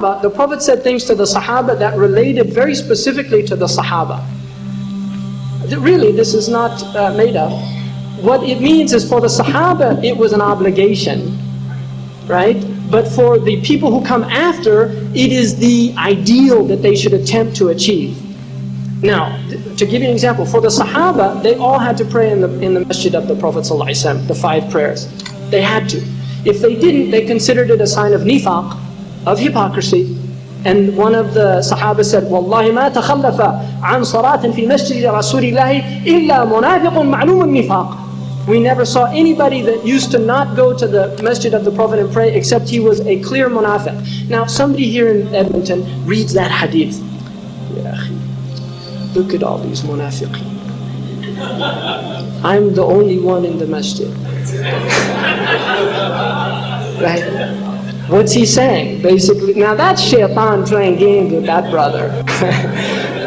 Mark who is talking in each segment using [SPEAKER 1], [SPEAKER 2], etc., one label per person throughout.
[SPEAKER 1] But the Prophet said things to the Sahaba that related very specifically to the Sahaba. Really, this is not made up. What it means is for the Sahaba, it was an obligation, right? But for the people who come after, it is the ideal that they should attempt to achieve. Now, to give you an example, for the Sahaba, they all had to pray in the masjid of the Prophet ﷺ, the 5 prayers. They had to. If they didn't, they considered it a sign of nifaq, of hypocrisy. And one of the Sahaba said, "Wallahi ma takhallafa an salatin fi masjid Rasulillahi illa munafiqun ma'lum al-nifaq." We never saw anybody that used to not go to the masjid of the Prophet and pray except he was a clear munafiq. Now, somebody here in Edmonton reads that hadith. Ya akhi, look at all these munafiqeen. I'm the only one in the masjid. Right? What's he saying? Basically, now that's shaitan playing games with that brother.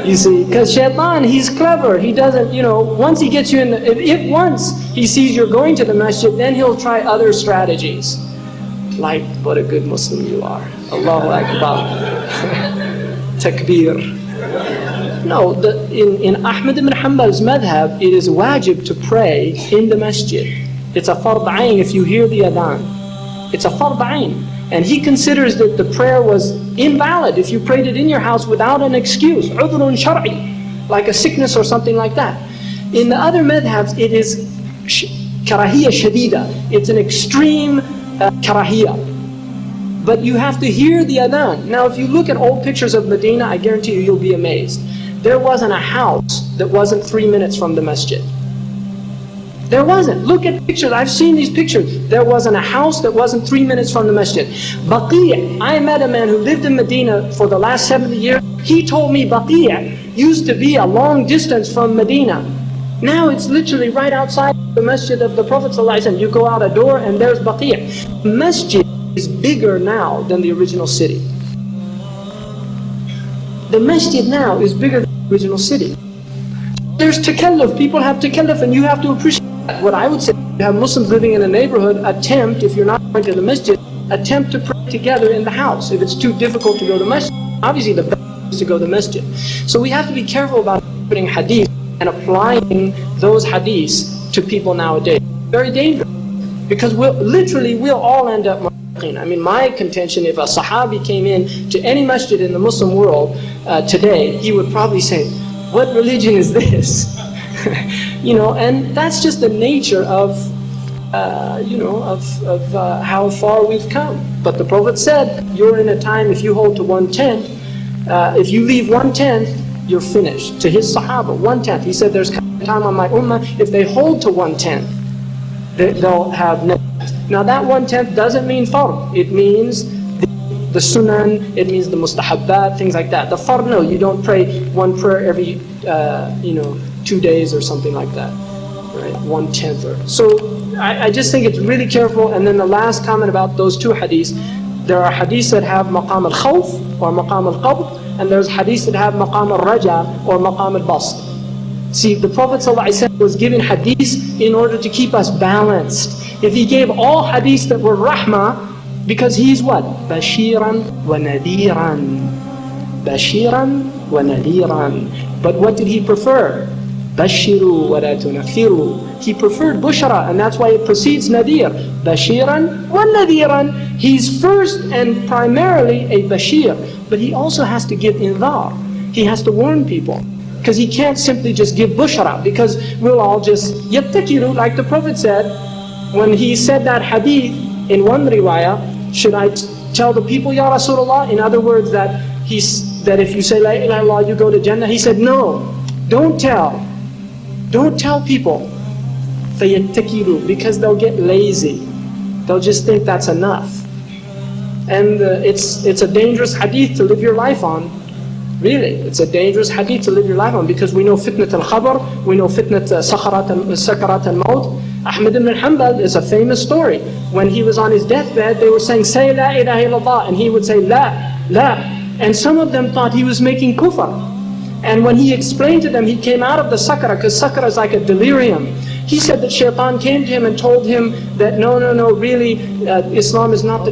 [SPEAKER 1] You see, because shaitan, he's clever. He doesn't, once he gets you in, if once he sees you're going to the masjid, then he'll try other strategies. Like, what a good Muslim you are. Allahu Akbar. Takbir. No, in Ahmad ibn Hanbal's madhab, it is wajib to pray in the masjid. It's a fard ayn if you hear the adhan. It's a fard ayn. And he considers that the prayer was invalid if you prayed it in your house without an excuse, udhrun shar'i, like a sickness or something like that. In the other madhabs, it is karahiyya shadida. It's an extreme karahiyya. But you have to hear the adhan. Now, if you look at old pictures of Medina, I guarantee you'll be amazed. There wasn't a house that wasn't 3 minutes from the masjid. There wasn't. Look at pictures. I've seen these pictures. There wasn't a house that wasn't 3 minutes from the masjid. Baqi', I met a man who lived in Medina for the last 70 years. He told me Baqi' used to be a long distance from Medina. Now it's literally right outside the masjid of the Prophet ﷺ. You go out a door and there's Baqi'. Masjid is bigger now than the original city. The masjid now is bigger than the original city. There's takalluf. People have takalluf, and you have to appreciate. What I would say, you have Muslims living in a neighborhood, attempt, if you're not going to the masjid, attempt to pray together in the house. If it's too difficult to go to the masjid, obviously the best is to go to the masjid. So we have to be careful about putting hadith and applying those hadiths to people nowadays. Very dangerous. Because we'll all end up munafiqeen. I mean, my contention, if a sahabi came in to any masjid in the Muslim world today, he would probably say, "What religion is this?" And that's just the nature of how far we've come. But the Prophet said, you're in a time, if you hold to 1/10, if you leave 1/10, you're finished. To his Sahaba, 1/10. He said, there's a time on my ummah, if they hold to 1/10, they'll have najat. Now that 1/10 doesn't mean fard. It means the sunan, it means the mustahabbat, things like that. The fard, no, you don't pray one prayer every, 2 days or something like that, right? 1/10 or so. I just think it's really careful. And then the last comment about those 2 hadiths, there are hadiths that have maqam al-khawf or maqam al-qabd, and there's hadiths that have maqam al-raja or maqam al-bast. See, the Prophet ﷺ was given hadiths in order to keep us balanced. If he gave all hadiths that were rahmah, because he's what? Bashiran wa nadiran. Bashiran wa nadiran. But what did he prefer? Bashiru wa la tunaffiru. He preferred bushra, and that's why it precedes nadir. Bashiran wa nadiran. He's first and primarily a bashir, but he also has to give inzar. He has to warn people, because he can't simply just give bushra, because we'll all just yattakiru, like the Prophet said when he said that hadith in one riwayah, should I tell the people, Ya Rasulullah? In other words, that if you say La ilaha illallah, you go to Jannah. He said, no, don't tell. Don't tell people. فَيَتَّكِلُوا, because they'll get lazy. They'll just think that's enough. And it's a dangerous hadith to live your life on. Really, it's a dangerous hadith to live your life on, because we know fitnat al-khabar, we know fitnat sakarat al-maut. Ahmad ibn Hanbal is a famous story. When he was on his deathbed, they were saying, say La ilaha illallah, and he would say, La, La. And some of them thought he was making kufr. And when he explained to them, he came out of the sakara, because sakara is like a delirium. He said that shaitan came to him and told him that no, really, Islam is not the truth.